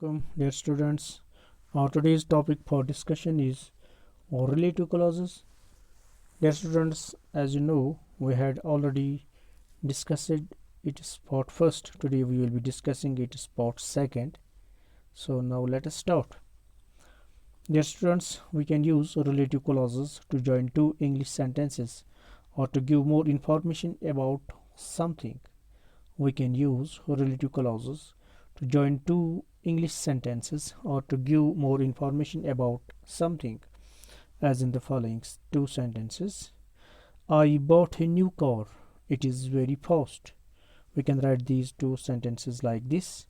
Welcome, dear students. Our today's topic for discussion is relative clauses. Dear students, as you know, we had already discussed it is part first. Today we will be discussing it is part second. So now let us start. Dear students, we can use relative clauses to join two English sentences or to give more information about something. We can use relative clauses to join two English sentences or to give more information about something, as in the following two sentences. I bought a new car. It is very fast. We can write these two sentences like this.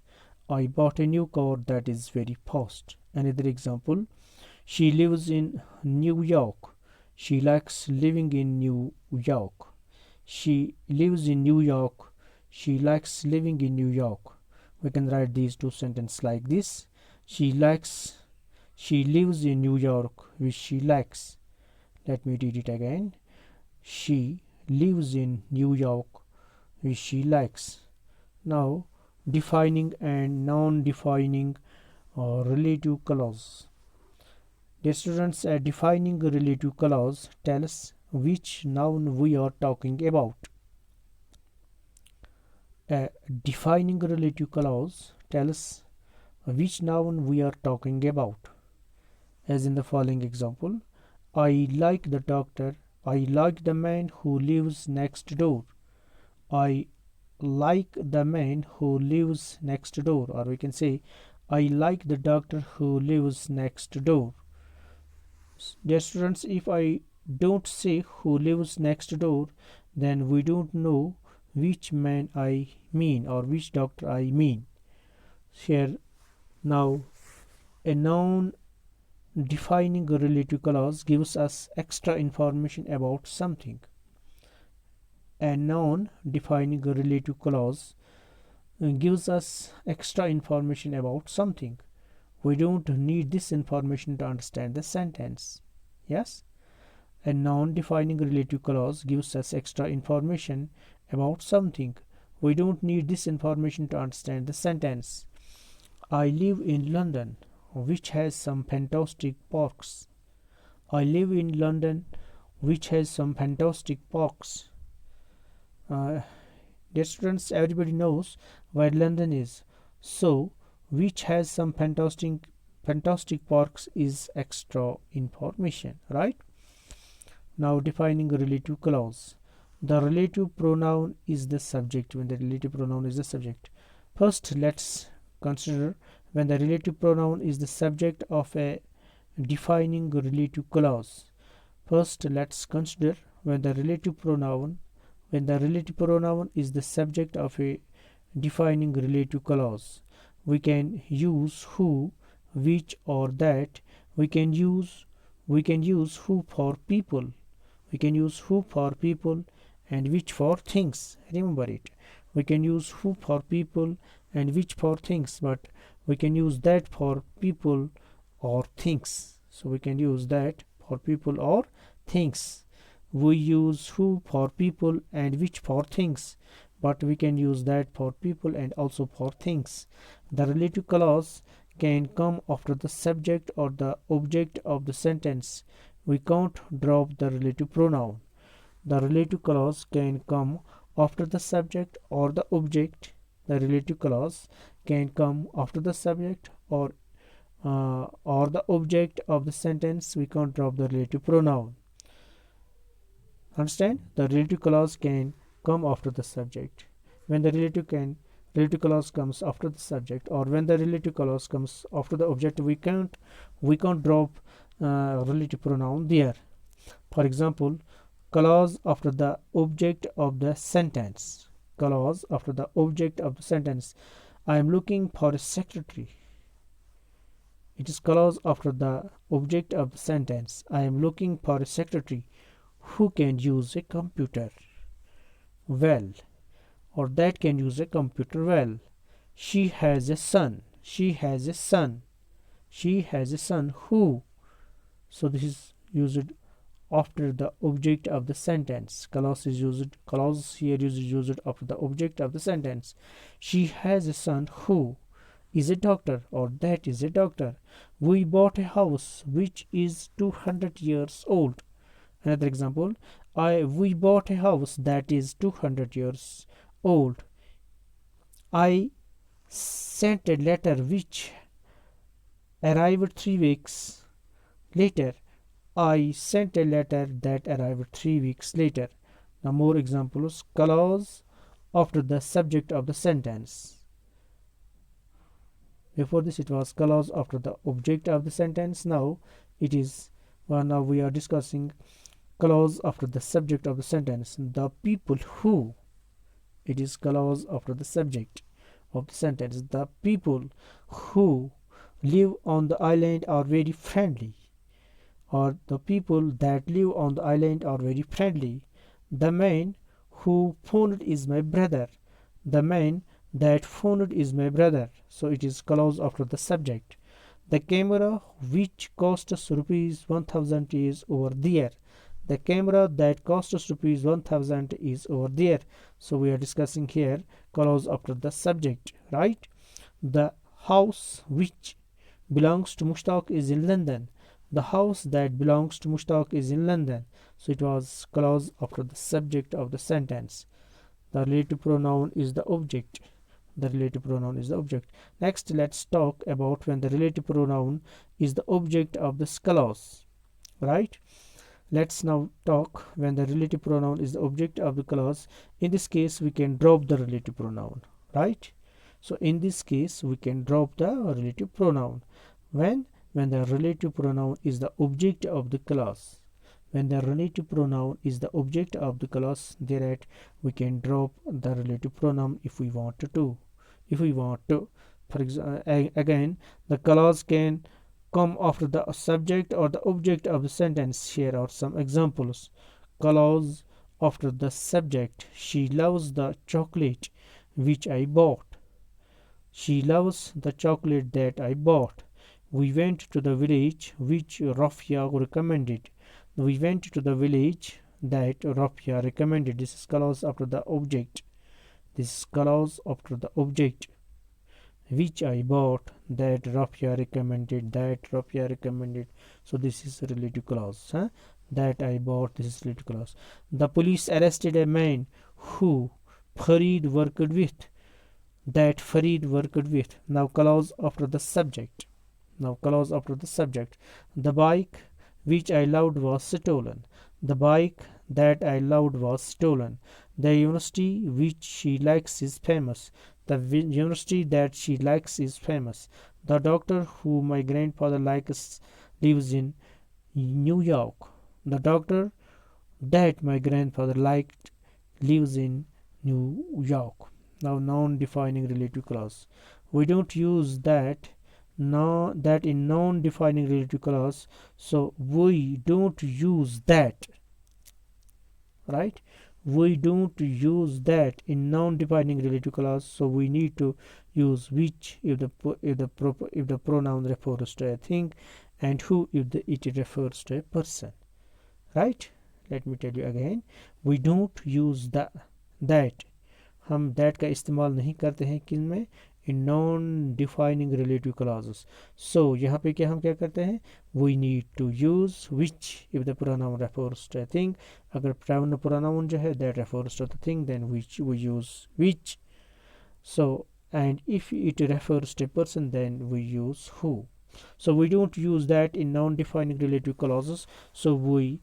I bought a new car that is very fast. Another example. She lives in New York. She likes living in New York. She lives in New York. She likes living in New York. We can write these two sentences like this. She lives in New York, which she likes. Let me read it again. She lives in New York, which she likes. Now, defining and non-defining relative clause. The students, defining a relative clause tell us which noun we are talking about. Defining a relative clause tells us which noun we are talking about. As in the following example, I like the doctor. I like the man who lives next door. I like the man who lives next door. Or we can say, I like the doctor who lives next door. Dear students, if I don't say who lives next door, then we don't know which man I mean or which doctor I mean. Here now, a noun defining a relative clause gives us extra information about something. A noun defining a relative clause gives us extra information about something. We don't need this information to understand the sentence. Yes? A noun defining a relative clause gives us extra information about something. We don't need this information to understand the sentence. I live in London, which has some fantastic parks. I live in London, which has some fantastic parks. Dear students, everybody knows where London is. So, which has some fantastic parks is extra information, right? Now, defining a relative clause. The relative pronoun is the subject when the relative pronoun is the subject. First, let's consider when the relative pronoun is the subject of a defining relative clause. First, let's consider when the relative pronoun is the subject of a defining relative clause. We can use who, which, or that. We can use who for people. We can use who for people and which for things. Remember it. We can use who for people and which for things, but we can use that for people or things. So we can use that for people or things. We use who for people and which for things, but we can use that for people and also for things. The relative clause can come after the subject or the object of the sentence. We can't drop the relative pronoun. The relative clause can come after the subject or the object. The relative clause can come after the subject or the object of the sentence. We can't drop the relative pronoun. Understand? The relative clause can come after the subject. When the relative clause comes after the subject, or when the relative clause comes after the object, we can't drop relative pronoun there. For example, clause after the object of the sentence. Clause after the object of the sentence. I am looking for a secretary. It is clause after the object of the sentence. I am looking for a secretary who can use a computer well, or that can use a computer well. She has a son. She has a son. She has a son who. So this is used after the object of the sentence. Clause here is used after the object of the sentence. She has a son who. is a doctor, or that is a doctor. We bought a house which is 200 years old. Another example, we bought a house that is 200 years old. I sent a letter which arrived 3 weeks later. I sent a letter that arrived 3 weeks later. Now, more examples. Clause after the subject of the sentence. Before this, it was clause after the object of the sentence. Now, it is now we are discussing clause after the subject of the sentence. The people who. It is clause after the subject of the sentence. The people who live on the island are very friendly, or the people that live on the island are very friendly. The man who phoned is my brother. The man that phoned is my brother. So it is clause after the subject. The camera which cost us rupees 1000 is over there. The camera that cost us rupees 1000 is over there. So we are discussing here clause after the subject, right? The house which belongs to Mushtaq is in London. The house that belongs to Mushtaq is in London. So it was clause after the subject of the sentence. The relative pronoun is the object. The relative pronoun is the object. Next, let's talk about when the relative pronoun is the object of this clause, right? Let's now talk when the relative pronoun is the object of the clause. In this case, we can drop the relative pronoun, right? So in this case, we can drop the relative pronoun. When the relative pronoun is the object of the clause. When the relative pronoun is the object of the clause, thereat we can drop the relative pronoun if we want to. For example, again, the clause can come after the subject or the object of the sentence. Here are some examples. Clause after the subject. She loves the chocolate which I bought. She loves the chocolate that I bought. We went to the village which Rafia recommended. We went to the village that Rafia recommended. This is clause after the object. This is clause after the object. Which I bought, that Rafia recommended, that Rafia recommended. So this is a relative clause. That I bought, this is relative clause. The police arrested a man who Farid worked with. That Farid worked with. Now clause after the subject. The bike which I loved was stolen. The bike that I loved was stolen. The university which she likes is famous. The university that she likes is famous. The doctor who my grandfather likes lives in New York. The doctor that my grandfather liked lives in New York. Now, non-defining relative clause. We don't use that in non-defining relative clause. So we don't use that, right? We don't use that in non-defining relative clause. So we need to use which if the pronoun refers to a thing, and who if it refers to a person, right? Let me tell you again. We don't use that. हम that का इस्तेमाल नहीं करते हैं किन में, in non defining relative clauses. So यहाँ पे हम क्या करते हैं, we need to use which if the pronoun refers to a thing. अगर प्रोनाउन जो है that refers to the thing, then which we use which. So and if it refers to a person, then we use who. So we don't use that in non-defining relative clauses. So we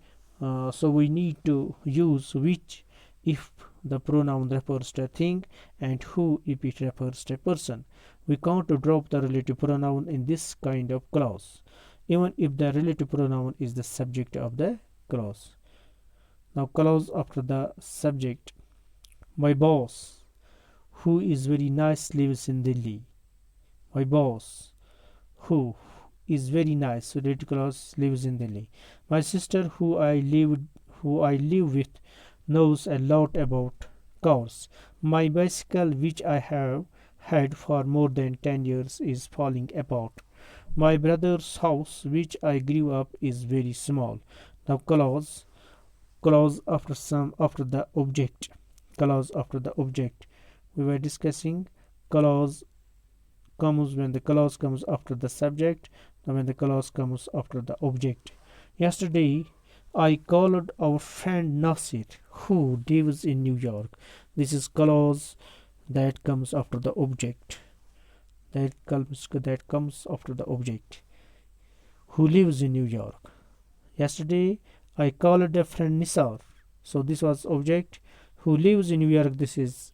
need to use which if the pronoun refers to a thing, and who if it refers to a person. We can't drop the relative pronoun in this kind of clause, even if the relative pronoun is the subject of the clause. Now, clause after the subject. My boss, who is very nice, lives in Delhi. My boss, who is very nice, relative clause, lives in Delhi. My sister, who I live with, knows a lot about cars. My bicycle, which I have had for more than 10 years, is falling apart. My brother's house, which I grew up, is very small. Now clause after the object. Clause after the object. We were discussing clause comes when the clause comes after the subject, and when the clause comes after the object. Yesterday I called our friend Nasir, who lives in New York. This is clause that comes after the object. That comes after the object. Who lives in New York. Yesterday I called a friend Nisar. So this was object. Who lives in New York. This is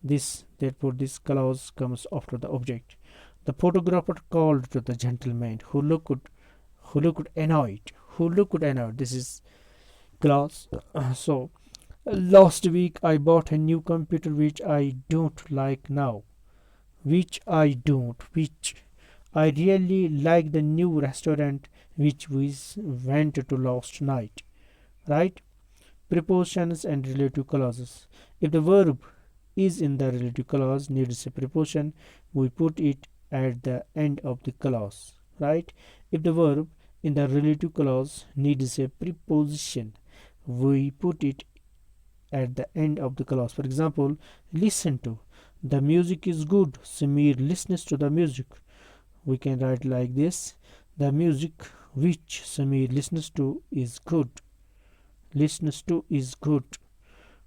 this. Therefore this clause comes after the object. The photographer called to the gentleman who looked annoyed. Who looked annoyed. This is clause. So last week I bought a new computer which I don't like now. Which I really like the new restaurant which we went to last night. Right? Prepositions and relative clauses. If the verb is in the relative clause needs a preposition, we put it at the end of the clause. Right? If the verb in the relative clause needs a preposition, we put it at the end of the clause. For example, listen to. The music is good. Samir listens to the music. We can write like this. The music which Samir listens to is good. Listens to is good.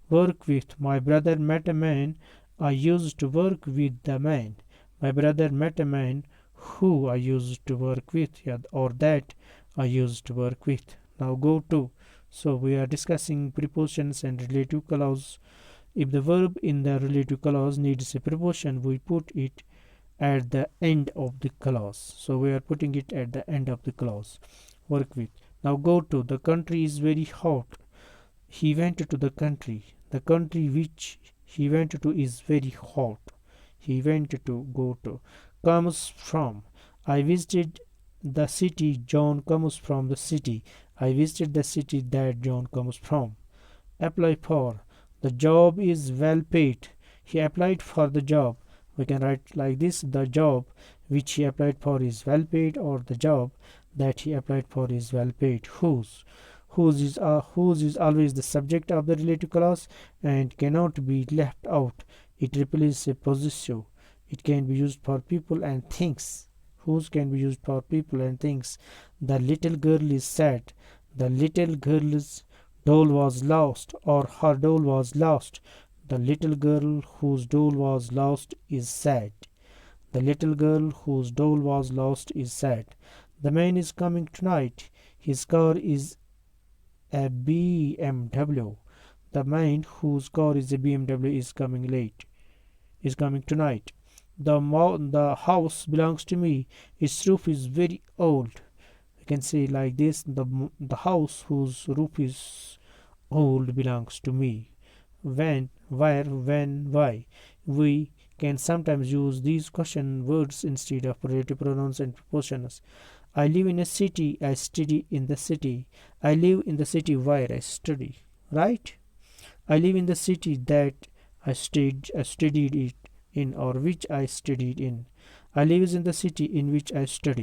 Work with. My brother met a man. I used to work with the man. My brother met a man who I used to work with, or that I used to work with. Now go to. So we are discussing prepositions and relative clause. If the verb in the relative clause needs a preposition, we put it at the end of the clause. So we are putting it at the end of the clause. Work with. Now go to. The country is very hot. He went to the country. The country which he went to is very hot. He went to go to. Comes from. I visited the city. John comes from the city. I visited the city that John comes from. Apply for. The job is well paid. He applied for the job. We can write like this. The job which he applied for is well paid, or the job that he applied for is well paid. Whose. Whose is always the subject of the relative clause and cannot be left out. It replaces a possessive. It can be used for people and things. Whose can be used for people and things. The little girl is sad. The little girl's doll was lost, or her doll was lost. The little girl whose doll was lost is sad. The little girl whose doll was lost is sad. The man is coming tonight. His car is a BMW. The man whose car is a BMW is coming late. Is coming tonight. The house belongs to me. Its roof is very old. You can say like this. The house whose roof is old belongs to me. When, where, when, why. We can sometimes use these question words instead of relative pronouns and prepositions. I live in a city. I study in the city. I live in the city where I study. Right? I live in the city that I studied it in, or which I studied in. I live in the city in which I study.